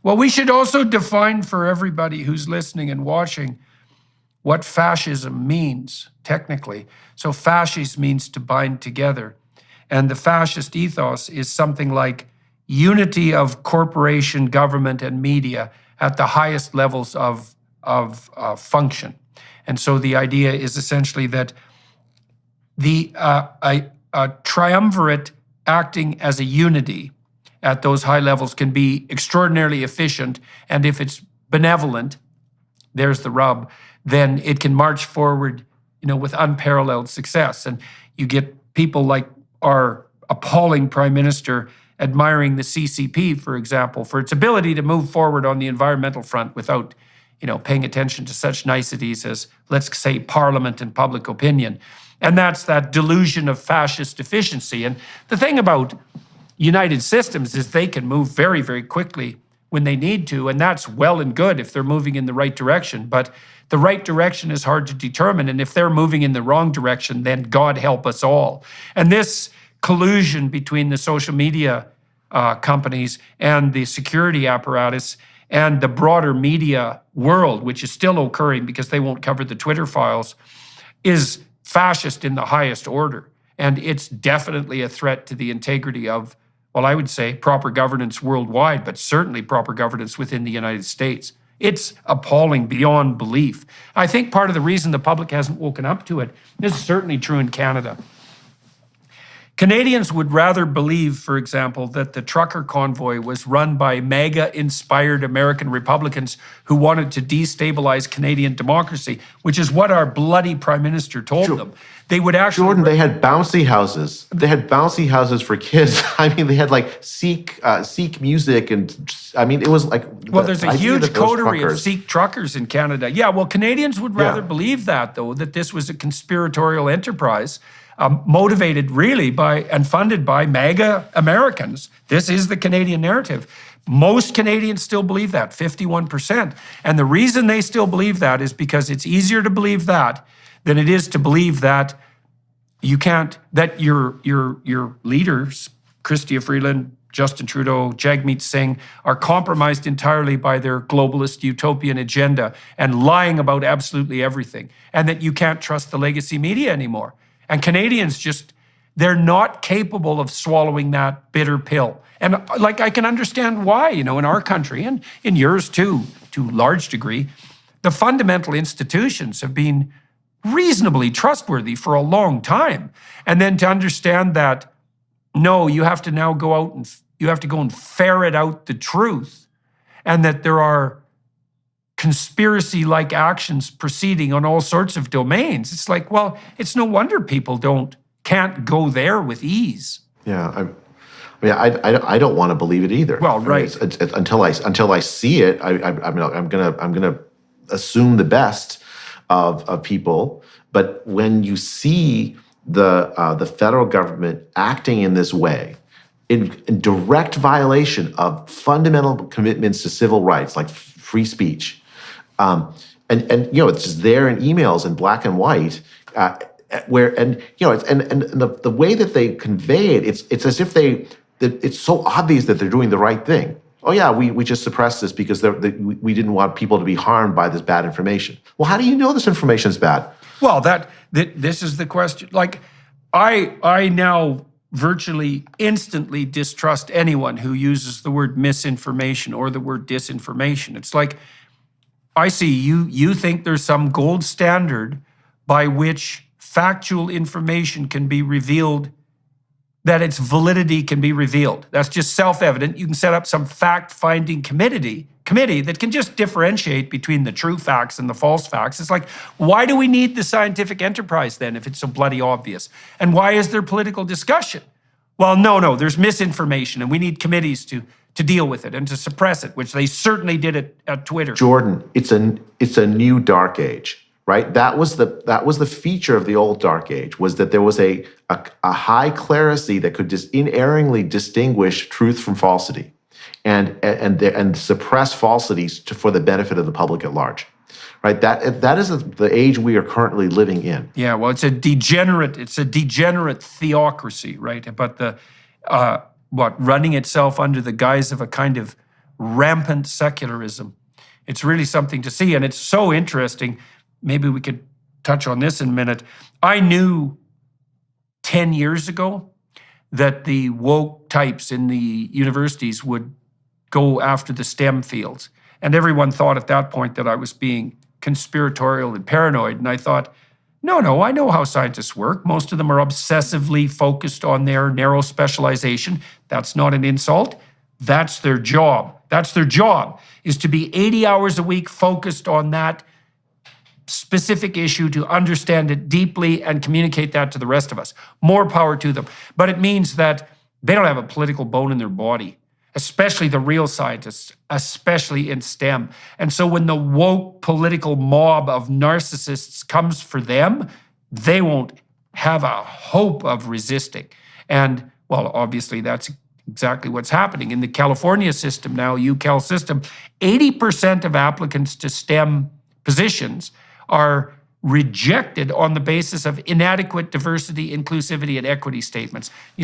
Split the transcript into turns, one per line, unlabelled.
Well, we should also define for everybody who's listening and watching what fascism means, technically. So fascis means to bind together. And the fascist ethos is something like unity of corporation, government, and media at the highest levels of function. And so the idea is essentially that a triumvirate acting as a unity at those high levels can be extraordinarily efficient. And if it's benevolent, there's the rub, then it can march forward, with unparalleled success. And you get people like our appalling prime minister admiring the CCP, for example, for its ability to move forward on the environmental front without, paying attention to such niceties as, let's say, parliament and public opinion. And that's that delusion of fascist efficiency. And the thing about United Systems is they can move very, very quickly when they need to, and that's well and good if they're moving in the right direction. But the right direction is hard to determine, and if they're moving in the wrong direction, then God help us all. And this collusion between the social media companies and the security apparatus and the broader media world, which is still occurring because they won't cover the Twitter files, is fascist in the highest order. And it's definitely a threat to the integrity of, well, I would say proper governance worldwide, but certainly proper governance within the United States. It's appalling beyond belief. I think part of the reason the public hasn't woken up to it, this is certainly true in Canada. Canadians would rather believe, for example, that the trucker convoy was run by MAGA-inspired American Republicans who wanted to destabilize Canadian democracy, which is what our bloody prime minister told them. They would actually—
Jordan, they had bouncy houses. They had bouncy houses for kids. I mean, they had like Sikh music, and I mean, it was like—
Well, there's a huge coterie of Sikh truckers in Canada. Yeah, well, Canadians would rather believe that, though, that this was a conspiratorial enterprise motivated really by and funded by MAGA Americans. This is the Canadian narrative. Most Canadians still believe that, 51%. And the reason they still believe that is because it's easier to believe that than it is to believe that you can't, that your leaders, Chrystia Freeland, Justin Trudeau, Jagmeet Singh, are compromised entirely by their globalist utopian agenda and lying about absolutely everything, and that you can't trust the legacy media anymore. And Canadians just, they're not capable of swallowing that bitter pill. And like, I can understand why, in our country and in yours too, to a large degree, the fundamental institutions have been reasonably trustworthy for a long time. And then to understand that, no, you have to now go out and you have to go and ferret out the truth, and that there are conspiracy-like actions proceeding on all sorts of domains. It's like, well, it's no wonder people can't go there with ease.
Yeah, I don't want to believe it either.
Well, right.
Until I see it, I'm gonna assume the best of people. But when you see the federal government acting in this way, in direct violation of fundamental commitments to civil rights, like free speech, and it's just there in emails in black and white, where the way that they convey it, it's as if it's so obvious that they're doing the right thing. Oh yeah, we just suppressed this because we didn't want people to be harmed by this bad information. Well, how do you know this information is bad?
Well, this is the question. Like, I now virtually instantly distrust anyone who uses the word misinformation or the word disinformation. It's like, I see you think there's some gold standard by which factual information can be revealed, that its validity can be revealed. That's just self-evident. You can set up some fact-finding committee that can just differentiate between the true facts and the false facts. It's like, why do we need the scientific enterprise then if it's so bloody obvious? And why is there political discussion? Well, no, there's misinformation, and we need committees to deal with it and to suppress it, which they certainly did at Twitter.
Jordan, it's a new dark age, right? That was the feature of the old dark age, was that there was a high clerisy that could unerringly distinguish truth from falsity, and suppress falsities for the benefit of the public at large, right? That is the age we are currently living in.
Yeah, well, it's a degenerate theocracy, right? But running itself under the guise of a kind of rampant secularism. It's really something to see, and it's so interesting. Maybe we could touch on this in a minute. I knew 10 years ago that the woke types in the universities would go after the STEM fields. And everyone thought at that point that I was being conspiratorial and paranoid. And I thought, no, I know how scientists work. Most of them are obsessively focused on their narrow specialization. That's not an insult. That's their job. That's their job, is to be 80 hours a week focused on that specific issue, to understand it deeply and communicate that to the rest of us. More power to them. But it means that they don't have a political bone in their body, especially the real scientists, especially in STEM. And so when the woke political mob of narcissists comes for them, they won't have a hope of resisting. And, well, obviously that's exactly what's happening. In the California system now, UCal system, 80% of applicants to STEM positions are rejected on the basis of inadequate diversity, inclusivity, and equity statements. You